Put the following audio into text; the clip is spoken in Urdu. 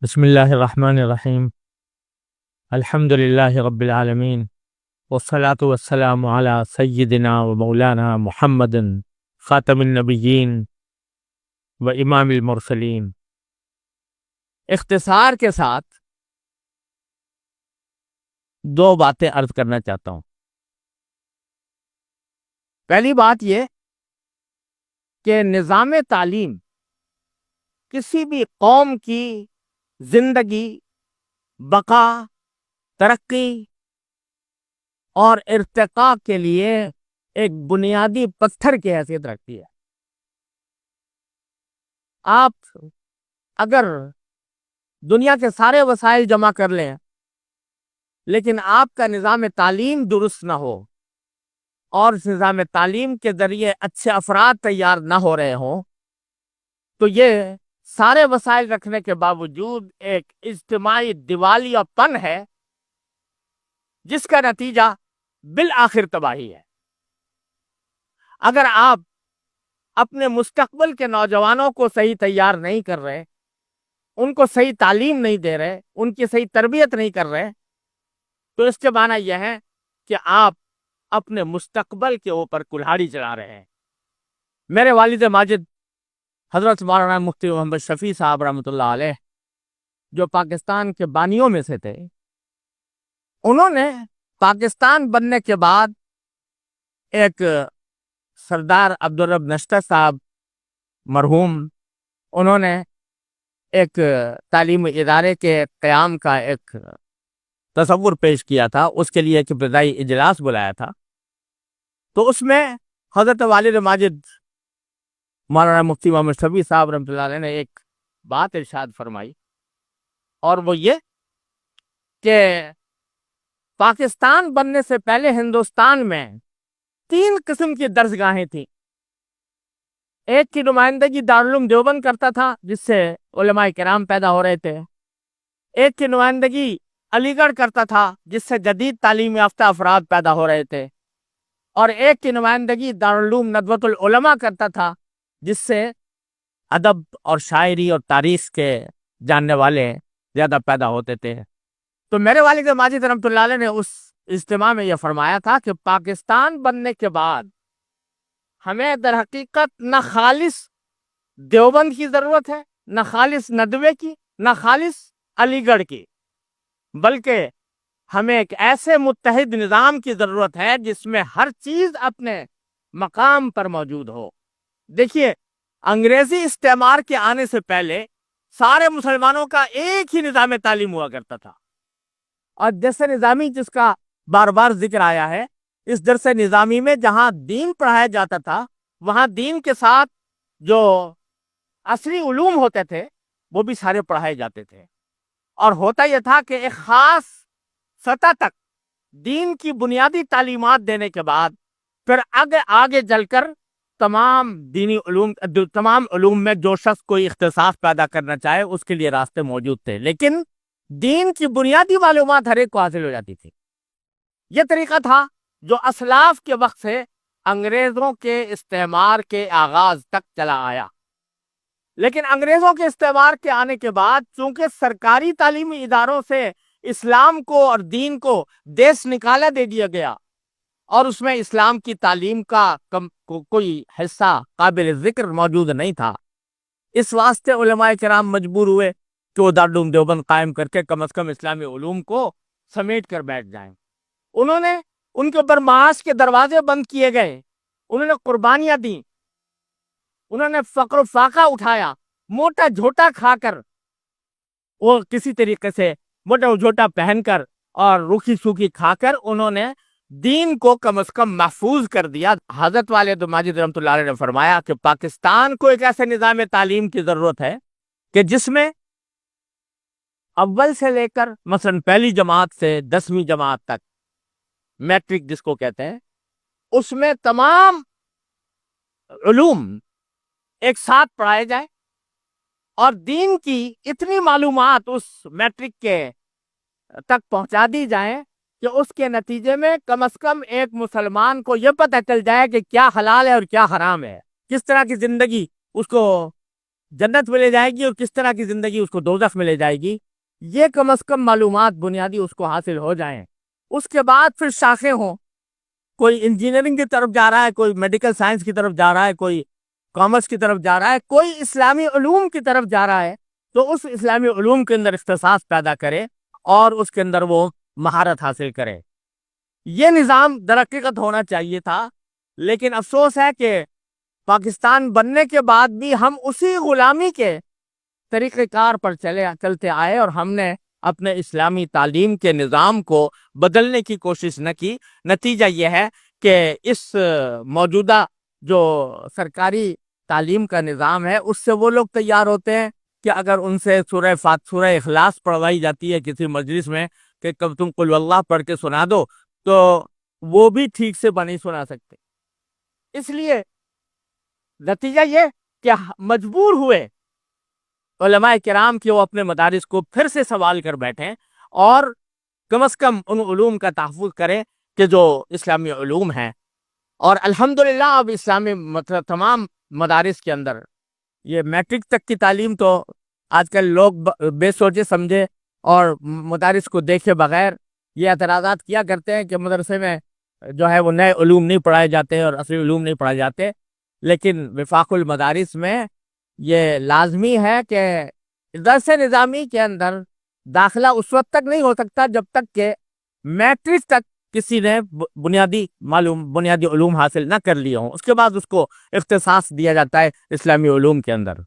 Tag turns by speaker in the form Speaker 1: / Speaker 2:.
Speaker 1: بسم اللہ الرحمن الرحیم الحمد للہ رب العالمین والصلاة والسلام علی سیدنا و مولانا محمد خاتم النبیین و امام المرسلین۔ اختصار کے ساتھ دو باتیں عرض کرنا چاہتا ہوں۔ پہلی بات یہ کہ نظام تعلیم کسی بھی قوم کی زندگی، بقا، ترقی اور ارتقاء کے لیے ایک بنیادی پتھر کی حیثیت رکھتی ہے۔ آپ اگر دنیا کے سارے وسائل جمع کر لیں لیکن آپ کا نظام تعلیم درست نہ ہو اور اس نظام تعلیم کے ذریعے اچھے افراد تیار نہ ہو رہے ہوں تو یہ سارے وسائل رکھنے کے باوجود ایک اجتماعی دیوالیہ پن ہے جس کا نتیجہ بالآخر تباہی ہے۔ اگر آپ اپنے مستقبل کے نوجوانوں کو صحیح تیار نہیں کر رہے، ان کو صحیح تعلیم نہیں دے رہے، ان کی صحیح تربیت نہیں کر رہے، تو اس کے معنی یہ ہے کہ آپ اپنے مستقبل کے اوپر کلہاڑی چلا رہے ہیں۔ میرے والد ماجد حضرت مولانا مفتی محمد شفیع صاحب رحمۃ اللہ علیہ، جو پاکستان کے بانیوں میں سے تھے، انہوں نے پاکستان بننے کے بعد ایک سردار عبدالرب نشتر صاحب مرحوم، انہوں نے ایک تعلیمی ادارے کے قیام کا ایک تصور پیش کیا تھا، اس کے لیے ایک ابتدائی اجلاس بلایا تھا۔ تو اس میں حضرت والد ماجد مولانا مفتی محمد شفیع صاحب رحمۃ اللہ علیہ نے ایک بات ارشاد فرمائی، اور وہ یہ کہ پاکستان بننے سے پہلے ہندوستان میں 3 قسم کی درسگاہیں تھیں۔ ایک کی نمائندگی دارالعلوم دیوبند کرتا تھا جس سے علماء کرام پیدا ہو رہے تھے، ایک کی نمائندگی علی گڑھ کرتا تھا جس سے جدید تعلیم یافتہ افراد پیدا ہو رہے تھے، اور ایک کی نمائندگی دارالعلوم ندوۃ العلماء کرتا تھا جس سے ادب اور شاعری اور تاریخ کے جاننے والے زیادہ پیدا ہوتے تھے۔ تو میرے والد ماجد رحمۃ اللہ علیہ نے اس اجتماع میں یہ فرمایا تھا کہ پاکستان بننے کے بعد ہمیں در حقیقت نہ خالص دیوبند کی ضرورت ہے، نہ خالص ندوے کی، نہ خالص علی گڑھ کی، بلکہ ہمیں ایک ایسے متحد نظام کی ضرورت ہے جس میں ہر چیز اپنے مقام پر موجود ہو۔ دیکھیے، انگریزی استعمار کے آنے سے پہلے سارے مسلمانوں کا ایک ہی نظام تعلیم ہوا کرتا تھا، اور درس نظامی جس کا بار بار ذکر آیا ہے، اس درس نظامی میں جہاں دین پڑھایا جاتا تھا وہاں دین کے ساتھ جو عصری علوم ہوتے تھے وہ بھی سارے پڑھائے جاتے تھے، اور ہوتا یہ تھا کہ ایک خاص سطح تک دین کی بنیادی تعلیمات دینے کے بعد پھر آگے چل کر تمام دینی علوم میں جو شخص کوئی اختصاص پیدا کرنا چاہے اس کے لیے راستے موجود تھے، لیکن دین کی بنیادی معلومات ہر ایک کو حاصل ہو جاتی تھی۔ یہ طریقہ تھا جو اسلاف کے وقت سے انگریزوں کے استعمار کے آغاز تک چلا آیا، لیکن انگریزوں کے استعمار کے آنے کے بعد چونکہ سرکاری تعلیمی اداروں سے اسلام کو اور دین کو دیس نکالا دے دیا گیا، اور اس میں اسلام کی تعلیم کا کوئی حصہ قابل ذکر موجود نہیں تھا، اس واسطے علماء کرام مجبور ہوئے کہ وہ دارالعلوم دیوبند قائم کر کے کم از کم اسلامی علوم کو سمیٹ کر بیٹھ جائیں۔ انہوں نے ان کے اوپر معاش کے دروازے بند کیے گئے، انہوں نے قربانیاں دیں، انہوں نے فقر و فاقہ اٹھایا، موٹا جھوٹا کھا کر، وہ کسی طریقے سے موٹا جھوٹا پہن کر اور روکھی سوکھی کھا کر انہوں نے دین کو کم از کم محفوظ کر دیا۔ حضرت والد ماجد رحمۃ اللہ علیہ نے فرمایا کہ پاکستان کو ایک ایسے نظام تعلیم کی ضرورت ہے کہ جس میں اول سے لے کر مثلا پہلی جماعت سے 10ویں جماعت تک، میٹرک جس کو کہتے ہیں، اس میں تمام علوم ایک ساتھ پڑھائے جائے، اور دین کی اتنی معلومات اس میٹرک کے تک پہنچا دی جائیں کہ اس کے نتیجے میں کم از کم ایک مسلمان کو یہ پتہ چل جائے کہ کیا حلال ہے اور کیا حرام ہے، کس طرح کی زندگی اس کو جنت میں لے جائے گی اور کس طرح کی زندگی اس کو دوزخ میں لے جائے گی، یہ کم از کم معلومات بنیادی اس کو حاصل ہو جائیں۔ اس کے بعد پھر شاخیں ہوں، کوئی انجینئرنگ کی طرف جا رہا ہے، کوئی میڈیکل سائنس کی طرف جا رہا ہے، کوئی کامرس کی طرف جا رہا ہے، کوئی اسلامی علوم کی طرف جا رہا ہے، تو اس اسلامی علوم کے اندر اختصاص پیدا کرے اور اس کے اندر وہ مہارت حاصل کرے۔ یہ نظام در حقیقت ہونا چاہیے تھا، لیکن افسوس ہے کہ پاکستان بننے کے بعد بھی ہم اسی غلامی کے طریقہ کار پر چلتے آئے اور ہم نے اپنے اسلامی تعلیم کے نظام کو بدلنے کی کوشش نہ کی۔ نتیجہ یہ ہے کہ اس موجودہ جو سرکاری تعلیم کا نظام ہے اس سے وہ لوگ تیار ہوتے ہیں کہ اگر ان سے سورہ اخلاص پڑھوائی جاتی ہے کسی مجلس میں کہ کب تم قل اللہ پڑھ کے سنا دو، تو وہ بھی ٹھیک سے نہیں سنا سکتے۔ اس لیے نتیجہ یہ کہ مجبور ہوئے علماء کرام کہ وہ اپنے مدارس کو پھر سے سوال کر بیٹھیں اور کم از کم ان علوم کا تحفظ کریں کہ جو اسلامی علوم ہیں۔ اور الحمدللہ اب اسلامی تمام مدارس کے اندر یہ میٹرک تک کی تعلیم تو آج کل لوگ بے سوچے سمجھے اور مدارس کو دیکھے بغیر یہ اعتراضات کیا کرتے ہیں کہ مدرسے میں جو ہے وہ نئے علوم نہیں پڑھائے جاتے اور اصلی علوم نہیں پڑھائے جاتے، لیکن وفاق المدارس میں یہ لازمی ہے کہ درس نظامی کے اندر داخلہ اس وقت تک نہیں ہو سکتا جب تک کہ میٹرک تک کسی نے بنیادی علوم حاصل نہ کر لیے ہوں، اس کے بعد اس کو اختصاص دیا جاتا ہے اسلامی علوم کے اندر۔